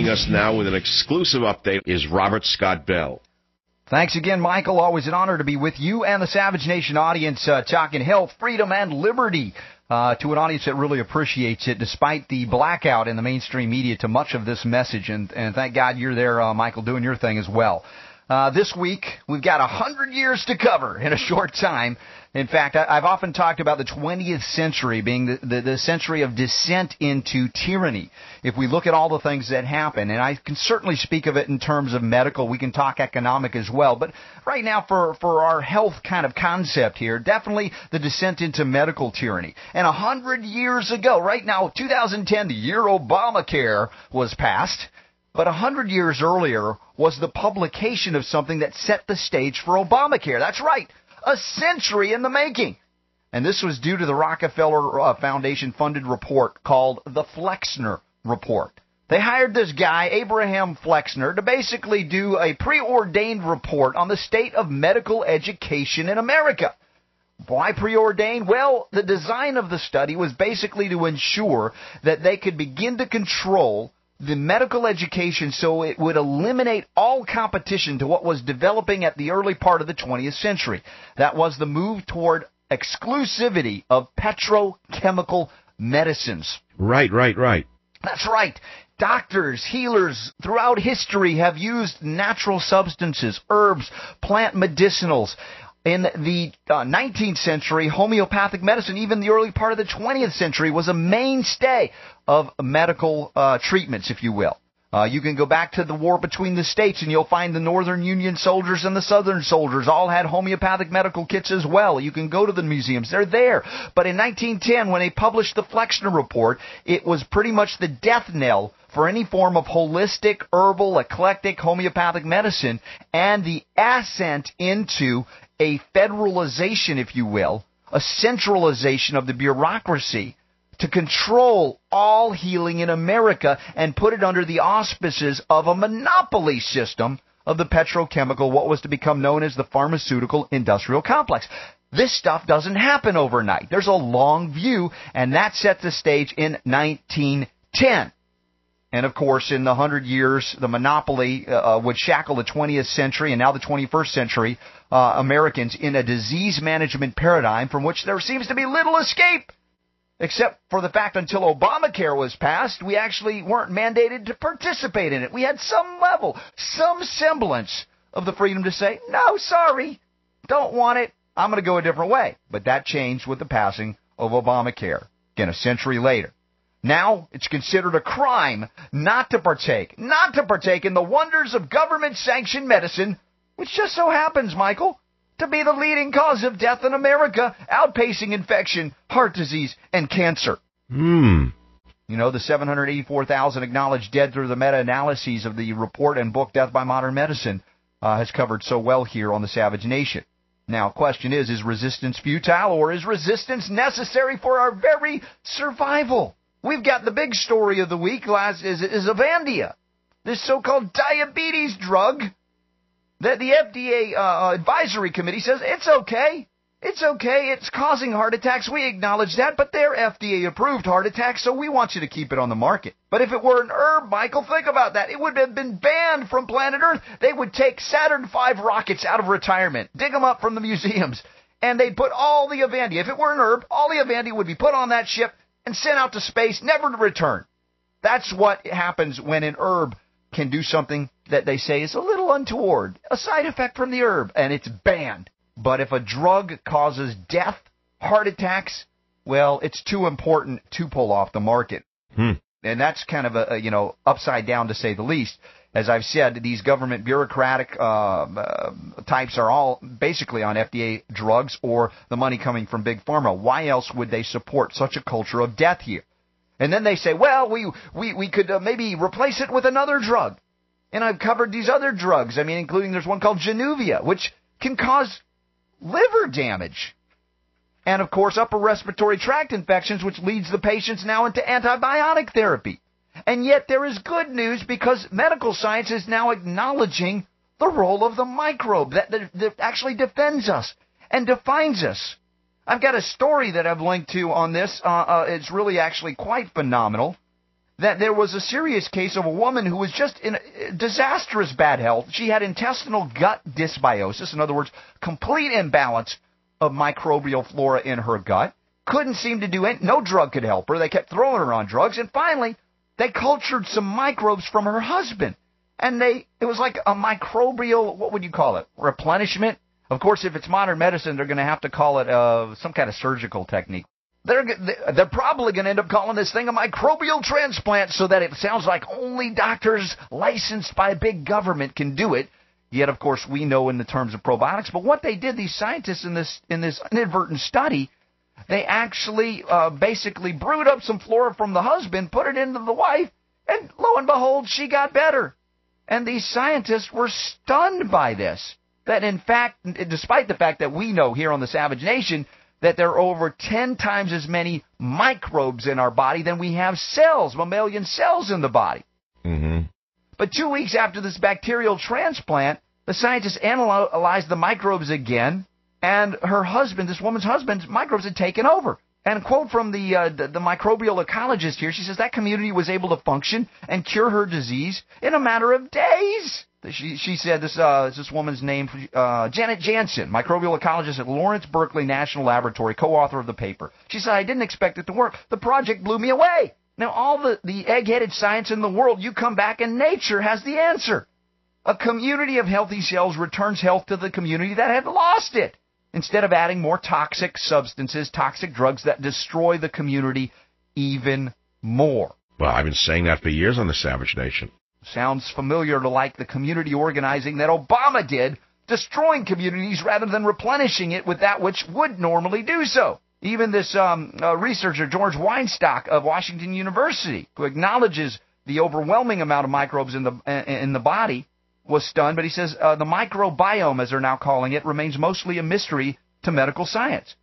Joining us now with an exclusive update is Robert Scott Bell. Thanks again, Michael. Always an honor to be with you and the Savage Nation audience, talking health, freedom, and liberty to an audience that really appreciates it, despite the blackout in the mainstream media to much of this message. And thank God you're there, Michael, doing your thing as well. This week, we've got 100 years to cover in a short time. In fact, I've often talked about the 20th century being the century of descent into tyranny. If we look at all the things that happen, and I can certainly speak of it in terms of medical, we can talk economic as well. But right now, for our health kind of concept here, definitely the descent into medical tyranny. And 100 years ago, right now, 2010, the year Obamacare was passed. But 100 years earlier was the publication of something that set the stage for Obamacare. That's right, a century in the making. And this was due to the Rockefeller Foundation-funded report called the Flexner Report. They hired this guy, Abraham Flexner, to basically do a preordained report on the state of medical education in America. Why preordained? Well, the design of the study was basically to ensure that they could begin to control the medical education so it would eliminate all competition to what was developing at the early part of the 20th century. That was the move toward exclusivity of petrochemical medicines. Right. That's right. Doctors, healers throughout history have used natural substances, herbs, plant medicinals. In the 19th century, homeopathic medicine, even the early part of the 20th century, was a mainstay of medical treatments, if you will. You can go back to the war between the states, and you'll find the Northern Union soldiers and the Southern soldiers all had homeopathic medical kits as well. You can go to the museums. They're there. But in 1910, when they published the Flexner Report, it was pretty much the death knell for any form of holistic, herbal, eclectic, homeopathic medicine, and the ascent into a federalization, if you will, a centralization of the bureaucracy to control all healing in America and put it under the auspices of a monopoly system of the petrochemical, what was to become known as the pharmaceutical industrial complex. This stuff doesn't happen overnight. There's a long view, and that set the stage in 1910. And, of course, in the 100 years, the monopoly would shackle the 20th century and now the 21st century Americans in a disease management paradigm from which there seems to be little escape, except for the fact until Obamacare was passed, we actually weren't mandated to participate in it. We had some level, some semblance of the freedom to say, no, sorry, don't want it, I'm going to go a different way. But that changed with the passing of Obamacare, again, a century later. Now it's considered a crime not to partake in the wonders of government-sanctioned medicine, which just so happens, Michael, to be the leading cause of death in America, outpacing infection, heart disease, and cancer. You know, the 784,000 acknowledged dead through the meta-analyses of the report and book Death by Modern Medicine has covered so well here on the Savage Nation. Now, question is resistance futile, or is resistance necessary for our very survival? We've got the big story of the week is Avandia, this so-called diabetes drug that the FDA advisory committee says it's okay. It's okay. It's causing heart attacks. We acknowledge that, but they're FDA-approved heart attacks, so we want you to keep it on the market. But if it were an herb, Michael, think about that. It would have been banned from planet Earth. They would take Saturn V rockets out of retirement, dig them up from the museums, and they'd put all the Avandia. If it were an herb, all the Avandia would be put on that ship and sent out to space, never to return. That's what happens when an herb can do something that they say is a little untoward, a side effect from the herb, and it's banned. But if a drug causes death, heart attacks, well, it's too important to pull off the market. And that's kind of a upside down to say the least. As I've said, these government bureaucratic types are all basically on FDA drugs or the money coming from Big Pharma. Why else would they support such a culture of death here? And then they say, well, we could maybe replace it with another drug. And I've covered these other drugs, including there's one called Januvia, which can cause liver damage. And, of course, upper respiratory tract infections, which leads the patients now into antibiotic therapy. And yet there is good news because medical science is now acknowledging the role of the microbe that actually defends us and defines us. I've got a story that I've linked to on this. It's really actually quite phenomenal. that there was a serious case of a woman who was just in disastrous bad health. She had intestinal gut dysbiosis, in other words, complete imbalance of microbial flora in her gut. Couldn't seem to do it. No drug could help her. They kept throwing her on drugs. And finally, they cultured some microbes from her husband. And it was like a microbial, what would you call it, replenishment? Of course, if it's modern medicine, they're going to have to call it some kind of surgical technique. They're probably going to end up calling this thing a microbial transplant so that it sounds like only doctors licensed by big government can do it. Yet, of course, we know in the terms of probiotics. But what they did, these scientists in this inadvertent study, they actually basically brewed up some flora from the husband, put it into the wife, and lo and behold, she got better. And these scientists were stunned by this. That, in fact, despite the fact that we know here on the Savage Nation that there are over 10 times as many microbes in our body than we have cells, mammalian cells in the body. Mm-hmm. But 2 weeks after this bacterial transplant, the scientists analyzed the microbes again, and her husband, this woman's husband's microbes had taken over. And a quote from the microbial ecologist here, she says that community was able to function and cure her disease in a matter of days. She said this woman's name, Janet Jansen, microbial ecologist at Lawrence Berkeley National Laboratory, co-author of the paper. She said, I didn't expect it to work. The project blew me away. Now, all the egg-headed science in the world, you come back and nature has the answer. A community of healthy cells returns health to the community that had lost it, instead of adding more toxic substances, toxic drugs that destroy the community even more. Well, I've been saying that for years on the Savage Nation. Sounds familiar to like the community organizing that Obama did, destroying communities rather than replenishing it with that which would normally do so. Even this researcher, George Weinstock of Washington University, who acknowledges the overwhelming amount of microbes in the body, was stunned, but he says the microbiome, as they're now calling it, remains mostly a mystery to medical science.